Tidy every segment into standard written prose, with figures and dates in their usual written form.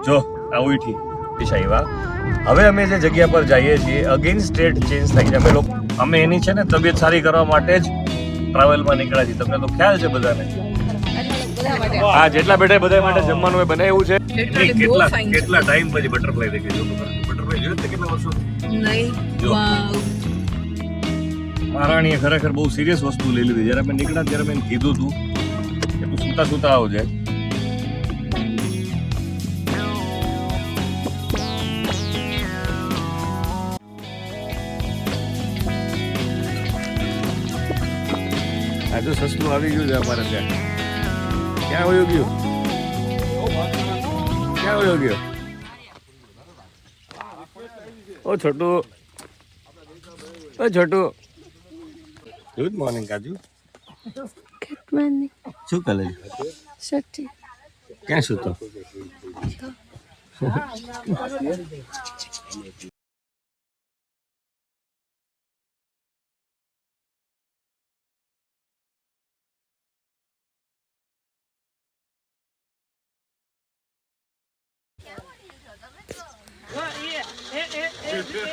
જો આવું ઠીક આવ્યા. હવે અમે જે જગ્યા પર જઈએ છીએ અગેન સ્ટેટ ચેન્જ થઈ છે. અમે એની છે ને તબિયત સારી કરવા માટે જ ટ્રાવેલમાં નીકળ્યા છીએ. તમને તો ખ્યાલ છે બધાને. હા, જેટલા બેઠા બધા માટે જમવાનું એ બનાવ્યું છે. કેટલા ટાઈમ પછી બટરફ્લાય દેખી જો બટરફ્લાય જોયું તે કેટલા વર્ષો નહીં. મહારાણીએ ખરેખર બહુ સિરિયસ વસ્તુ લઈ લીધી. જ્યારે અમે નીકળ્યા ત્યારે મેં કીધું હતું કે તું સુતા સુતા આવજે. આજે સસ્તું આવી ગયું છે અમારે ત્યાં. ક્યાં વયો ગયું? ક્યાં વયો ગયો? ઓ છોટુ, ઓ Chhotu. Good morning Kaju. Good morning. શું કરે છે? સટી. ક્યાં સૂતો?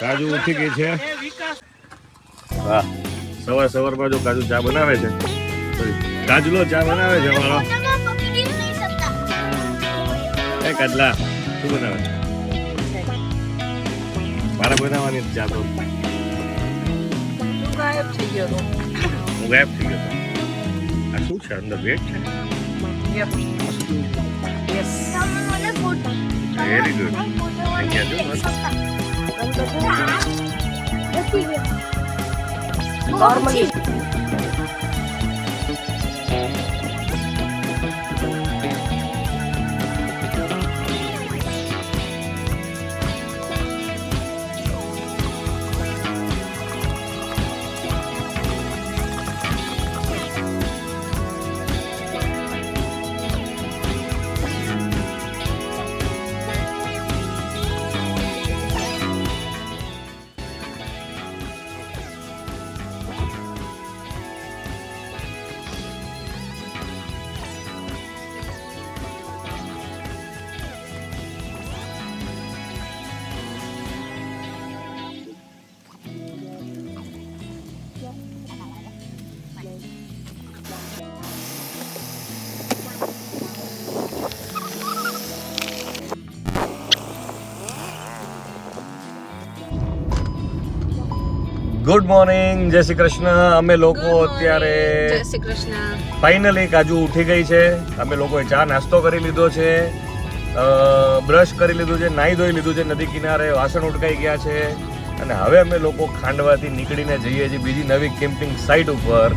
કાજુ ઉઠી ગઈ છે. વાહ, સવાર સવારમાં જો કાજુ ચા બનાવે છે. કાજુલો ચા બનાવે છે અમારો. એ કાજલા શું બનાવે છે? મારે બનાવવાની ચા તો હું ગાયબ થઈ ગયો. આ શું છે અંદર? વેટ છે. Very good. Normally good morning, જય શ્રી કૃષ્ણ. અમે લોકો અત્યારે જય શ્રી કૃષ્ણ. ફાઇનલી કાજુ ઉઠી ગઈ છે. અમે લોકોએ ચા નાસ્તો કરી લીધો છે, બ્રશ કરી લીધું છે, નાહી ધોઈ લીધું છે નદી કિનારે, વાસણ ઉટકાઈ ગયા છે અને હવે અમે લોકો ખાંડવાથી નીકળીને જઈએ છીએ બીજી નવી કેમ્પિંગ સાઇટ ઉપર,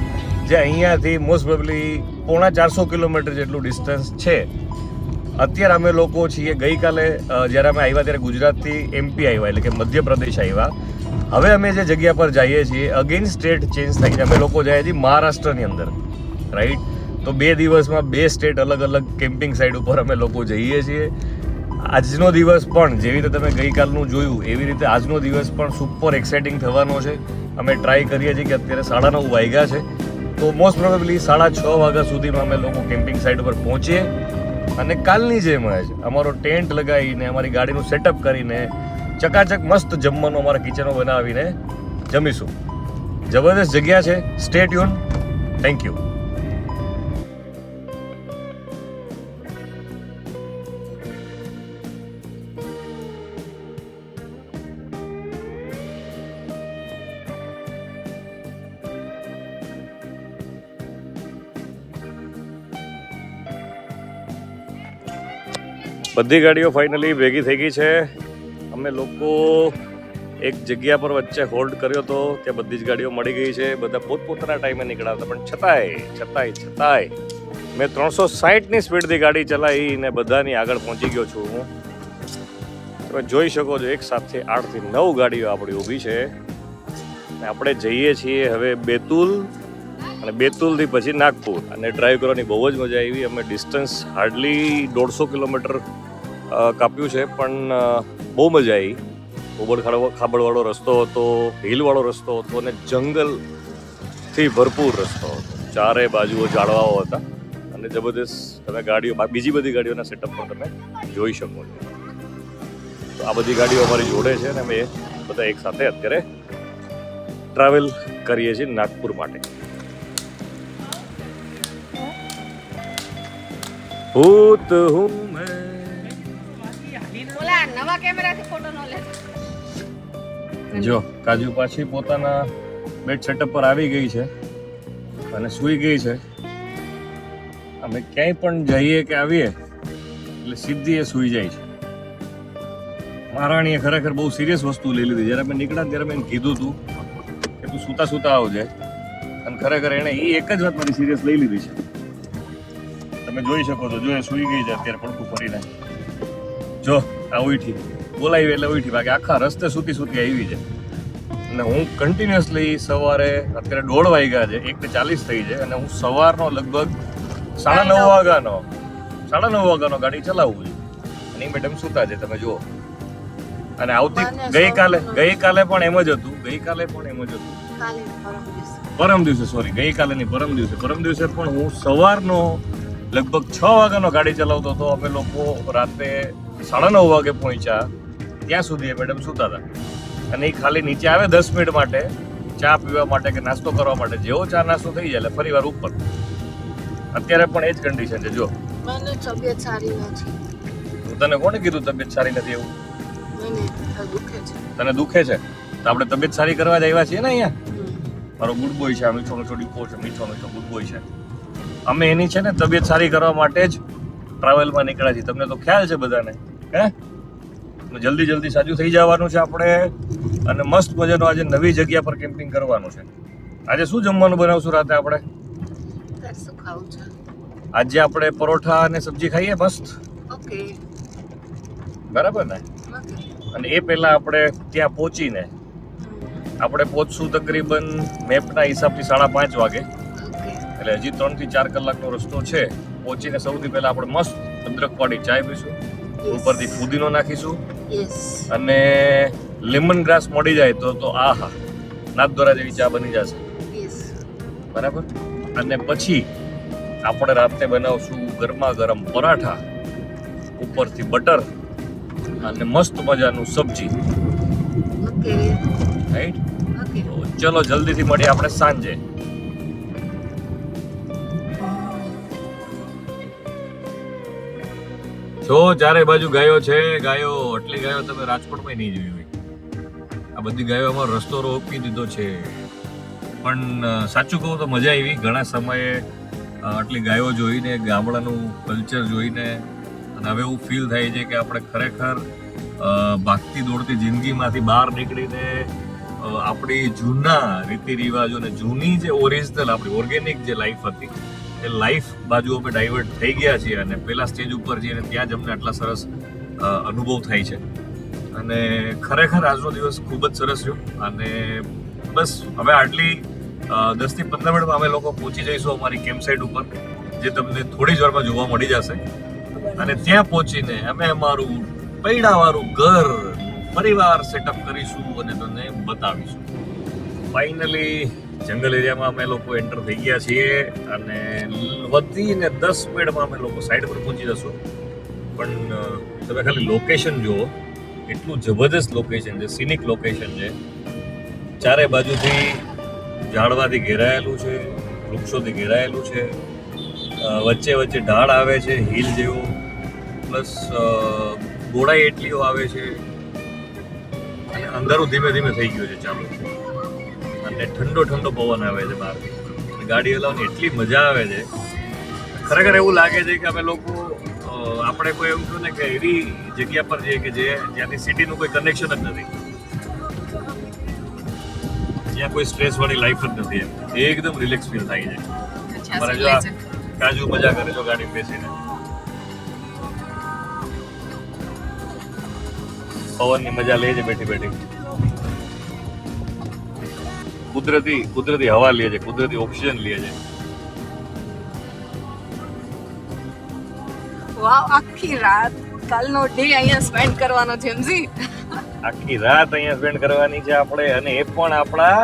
જે અહીંયાથી મોસ્ટ પ્રોબેબલી 450 કિલોમીટર જેટલું ડિસ્ટન્સ છે. અત્યારે અમે લોકો છીએ, ગઈકાલે જ્યારે અમે આવ્યા ત્યારે ગુજરાતથી MP આવ્યા, એટલે કે મધ્યપ્રદેશ આવ્યા. હવે અમે જે જગ્યા પર જઈએ છીએ અગેન સ્ટેટ ચેન્જ થઈ છે. અમે લોકો જઈએ છીએ મહારાષ્ટ્રની અંદર, રાઈટ? તો 2 દિવસમાં 2 સ્ટેટ અલગ અલગ કેમ્પિંગ સાઇટ ઉપર અમે લોકો જઈએ છીએ. આજનો દિવસ પણ જેવી રીતે તમે ગઈકાલનું જોયું એવી રીતે આજનો દિવસ પણ સુપર એક્સાઇટિંગ થવાનો છે. અમે ટ્રાય કરીએ છીએ કે અત્યારે 9:30 વાગ્યા છે, તો મોસ્ટ પ્રોબેબલી 6:30 વાગ્યા સુધીમાં અમે લોકો કેમ્પિંગ સાઇટ ઉપર પહોંચીએ અને કાલની જેમ જ અમારો ટેન્ટ લગાવીને અમારી ગાડીનું સેટઅપ કરીને ચકાચક મસ્ત જમવાનું અમારા કિચનો બનાવીને જમીશું. જબરદસ્ત જગ્યા છે. Stay tune. Thank you. બધી ગાડીઓ ફાઇનલી ભેગી થઈ ગઈ છે. અમે લોકો એક જગ્યા પર વચ્ચે હોલ્ડ કર્યો હતો, ત્યાં બધી જ ગાડીઓ મળી ગઈ છે. બધા પોતપોતાના ટાઈમે નીકળ્યા હતા, પણ છતાંય મેં 360ની સ્પીડથી ગાડી ચલાવીને બધાની આગળ પહોંચી ગયો છું હું. તમે જોઈ શકો છો એક સાથે 8 થી 9 ગાડીઓ આપણી ઊભી છે. આપણે જઈએ છીએ હવે બેતુલ, અને બેતુલથી પછી નાગપુર. અને ડ્રાઈવ કરવાની બહુ જ મજા આવી. અમે ડિસ્ટન્સ હાર્ડલી 150 કિલોમીટર કાપ્યું છે, પણ બહુ મજા આવી. ઉબડ ખાબડવાળો રસ્તો હતો, હિલવાળો રસ્તો હતો અને જંગલથી ભરપૂર રસ્તો હતો. ચારે બાજુઓ ઝાડવાઓ હતા અને જબરદસ્ત તમે ગાડીઓ બીજી બધી ગાડીઓના સેટઅપ પણ તમે જોઈ શકો છો. તો આ બધી ગાડીઓ અમારી જોડે છે અને અમે બધા એક સાથે અત્યારે ટ્રાવેલ કરીએ છીએ નાગપુર માટે. ભૂત હું બોલા નવા કેમેરાથી ફોટો ન લે. જો કાજુ પાછી પોતાના બેડ સેટઅપ પર આવી ગઈ છે અને સૂઈ ગઈ છે. અમે ક્યાંય પણ જઈએ કે આવીએ એટલે સીધી એ સૂઈ જાય છે. મહારાણીએ ખરેખર બહુ સિરિયસ વસ્તુ લઈ લીધી. જ્યારે અમે નીકળ્યા ત્યારે મેં એને કીધું હતું કે તું સૂતા સૂતા આવજે, અને ખરેખર એણે એ એક જ વાત મારી સિરિયસ લઈ લીધી છે. તમે જોઈ શકો છો, જો એ સૂઈ ગઈ છે અત્યારે પડકું ફરીને. જો આ ઉઠી, બોલાવી એટલે ઉઠી, બાકી આખા રસ્તે સૂતી આવી છે. અને હું કન્ટિન્યુઅસલી સવારે અત્યારે 1:30 વાગ્યા છે, 1:40 થઈ છે, અને હું સવારનો લગભગ 9:30 વાગ્યાનો ગાડી ચલાવું છું. અને એ મેડમ સૂતા છે, તમે જુઓ. અને ગઈકાલે પણ એમ જ હતું. પરમ દિવસે પણ હું સવારનો લગભગ 6 વાગ્યાનો ગાડી ચલાવતો હતો. અમે લોકો રાતે 9:30 વાગે પહોંચ્યા, ત્યાં સુધી એ મેડમ સૂતા હતા. અને એ ખાલી નીચે આવે 10 મિનિટ માટે ચા પીવા માટે કે નાસ્તો કરવા માટે. જેવો ચા નાસ્તો થઈ જાય એટલે ફરી વાર ઉપર. અત્યારે પણ એ જ કન્ડિશન છે. જો મને તબિયત સારી નથી. હું તને કોને કીધું તબિયત સારી નથી એવું? મને દુખે છે. તને દુખે છે તો આપણે તબિયત સારી કરવા જ આવ્યા છીએ ને અહીંયા. મારો ગુડ બોય છે, મીઠો ડીપો છે, મીઠો ગુડ બોય છે. અમે એની છે ને તબિયત સારી કરવા માટે જ ટ્રાવેલમાં નીકળ્યા છીએ. તમને તો ખ્યાલ છે બધાને, હે? જલ્દી સાજું થઈ જવાનું છે આપણે, અને મસ્ત મજાનો આજે નવી જગ્યા પર કેમ્પિંગ કરવાનું છે. આજે શું જમવાનું બનાવશું રાતે આપણે? શું ખાવું છે? આજે આપણે પરોઠા અને સબ્જી ખાઈએ મસ્ત. ઓકે, બરાબર ને? અને એ પહેલા આપણે ત્યાં પહોંચીને આપણે પહોંચશું તકરીબન મેપના હિસાબથી 5:30 વાગે. એટલે હજી 3 થી 4 કલાકનો રસ્તો છે. પહોંચીને સૌથી પહેલા આપણે મસ્ત અદરકવાળી ચાય પીશું, ઉપરથી ફુદીનો નાખીશું, અને લેમન ગ્રાસ મળી જાય તો આહા, નાથદ્વારા જેવી ચા બની જશે. બરાબર. અને પછી આપણે રાતે બનાવશું ગરમા ગરમ પરાઠા, ઉપરથી બટર અને મસ્ત મજાનું સબ્જી. રાઈટ? ચલો જલ્દીથી મળીએ આપણે સાંજે. જો ચારે બાજુ ગાયો છે, ગાયો. આટલી ગાયો તમે રાજકોટમાં નહીં જોઈ હોય. આ બધી ગાયોમાં રસ્તો રોકી દીધો છે. પણ સાચું કહું તો મજા આવી. ઘણા સમયે આટલી ગાયો જોઈને, ગામડાનું કલ્ચર જોઈને, અને હવે એવું ફીલ થાય છે કે આપણે ખરેખર ભાગતી દોડતી જિંદગીમાંથી બહાર નીકળીને આપણી જૂના રીતિ રિવાજો અને જૂની જે ઓરિજિનલ આપણી ઓર્ગેનિક જે લાઈફ હતી એ લાઈફ બાજુ અમે ડાયવર્ટ થઈ ગયા છીએ, અને પહેલા સ્ટેજ ઉપર છીએ, અને ત્યાં જ અમને આટલા સરસ અનુભવ થાય છે. અને ખરેખર આજનો દિવસ ખૂબ જ સરસ રહ્યો. અને બસ હવે આટલી 10 થી 15 મિનિટમાં અમે લોકો પહોંચી જઈશું અમારી કેમ્પ સાઇટ ઉપર, જે તમને થોડી જ વારમાં જોવા મળી જશે. અને ત્યાં પહોંચીને અમે અમારું પૈડાવાળું ઘર પરિવાર સેટઅપ કરીશું અને તમને બતાવીશું. ફાઇનલી જંગલ એરિયામાં અમે લોકો એન્ટર થઈ ગયા છીએ, અને વધીને 10 મિનિટમાં અમે લોકો સાઈડ પર પહોંચી જશું. પણ તમે ખાલી લોકેશન જુઓ, એટલું જબરદસ્ત લોકેશન છે, સિનિક લોકેશન છે. ચારે બાજુથી ઝાડવાથી ઘેરાયેલું છે, વૃક્ષોથી ઘેરાયેલું છે. વચ્ચે ઢાળ આવે છે હિલ જેવો, પ્લસ ગોળાઈ એટલીઓ આવે છે. અને અંધારું ધીમે ધીમે થઈ ગયું છે ચાલુ, અને ઠંડો પવન આવે છે બહારથી. ગાડી હલાવવાની એટલી મજા આવે છે. ખરેખર એવું લાગે છે કે અમે લોકો આપણે કોઈ એવું કહ્યું ને કે એવી જગ્યા પર જઈએ કે જ્યાંથી સિટીનું કોઈ કનેક્શન જ નથી, ત્યાં કોઈ સ્ટ્રેસ વાળી લાઈફ જ નથી. એકદમ રિલેક્સ ફીલ થાય છે. મારે જો કાજુ મજા કરે જો ગાડી બેસીને, પવનની મજા લે છે બેઠી. કુદરતી હવા લે છે, કુદરતી ઓક્સિજન લે છે. વાવ, આખી રાત કાલનો ડે અહીંયા સ્પેન્ડ કરવાનો છે એમજી. આખી રાત અહીંયા સ્પેન્ડ કરવાની છે આપણે, અને એ પણ આપણા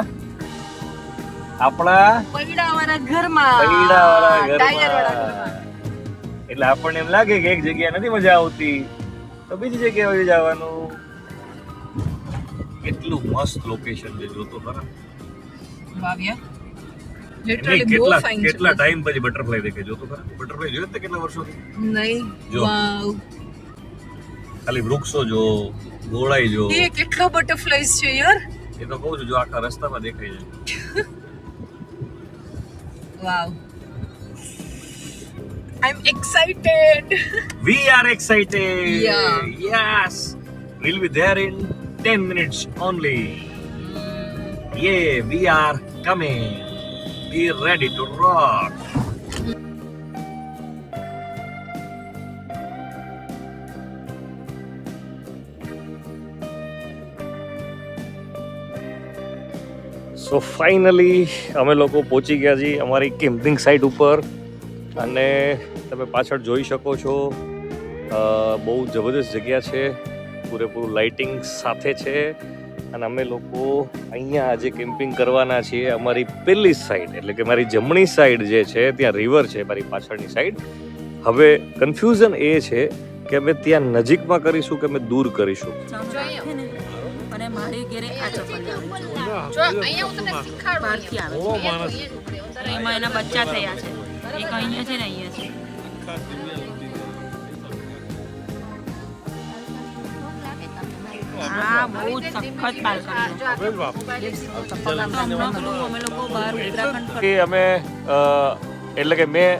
પૈડાવાળા ઘરમાં. એટલે આપણને એમ લાગે કે એક જગ્યા નથી મજા આવતી, તો બીજી જગ્યાએ જવાનું. કેટલું મસ્ત લોકેશન છે, જોતો ખરા. વાવ્યા નહીં, લિટરલી બહુ કેટલા ફાઇન કેટલા ટાઈમ પછી બટરફ્લાય દેખે, જોતો ખરા. બટરફ્લાય જોયો જ તે કેટલા વર્ષોથી. નહીં જો. વાવ ખાલી વૃક્ષો જો, ગોળાઈ જો, એ કેટલો બટરફ્લાઈઝ છે યાર. એ તો કહું છું, જો આખા રસ્તામાં દેખાય છે. વાવ આઈ એમ excited. We are excited. Yeah. Yes. We'll be there in 10 minutes only. Yeah, we are coming. Be ready to rock. So finally અમે લોકો પહોંચી ગયા છીએ અમારી કેમ્પિંગ સાઇટ ઉપર અને તમે પાછળ જોઈ શકો છો બહુ જબરદસ્ત જગ્યા છે, પૂરેપૂરું લાઇટિંગ સાથે છે અને અમે લોકો અહીંયા આજે કેમ્પિંગ કરવાના છીએ. અમારી પેલી સાઈડ એટલે કે મારી જમણી સાઈડ જે છે ત્યાં રિવર છે, મારી પાછળની સાઈડ. હવે કન્ફ્યુઝન એ છે કે અમે ત્યાં નજીકમાં કરીશું કે અમે દૂર કરીશું. અને મારી ઘરે આ ચપ્પલ જો અહીંયા હું તને શીખવાડું. બહારથી આવે છે. એમાં એના બચ્ચા થયા છે. એક અહીંયા છે ને અહીંયા છે. હા બહુ જ સખત બાલ્કની. હમણાં પેલું અમે લોકો બહાર ઉત્તરાખંડ કે અમે એટલે કે મેં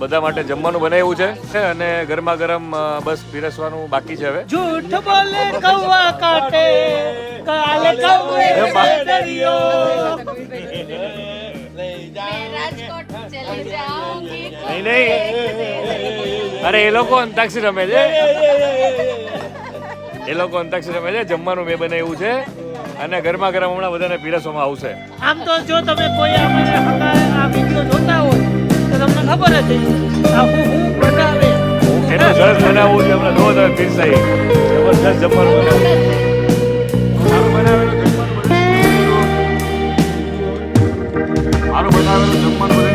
બધા માટે જમવાનું બનાવ્યું છે અને ગરમા ગરમ બસ પીરસવાનું બાકી છે. હવે झूठ बोले कौवा काटे काले कौवे दरियो રાજકોટ ચલે જાઉંગી. નહીં, અરે એ લોકો અંતાક્ષરી રમે છે, એ લોકો અંતાક્ષરી રમે છે. જમવાનું મેં બનાવ્યું છે અને ગરમા ગરમ હમણાં બધાને પીરસવામાં આવશે. આમ તો જો તમે કોઈ આ વિડીયો જોતા હોય તો તમને ખબર જ છે આ હું બનાવે એટલું સરસ બનાવવું છે. હમણાં જોવો તમે પીરસાઈ જબરદસ્ત જમવાનું બનાવ્યું. સારું બનાવેલું જમવાનું, સારું બનાવેલું જમવાનું.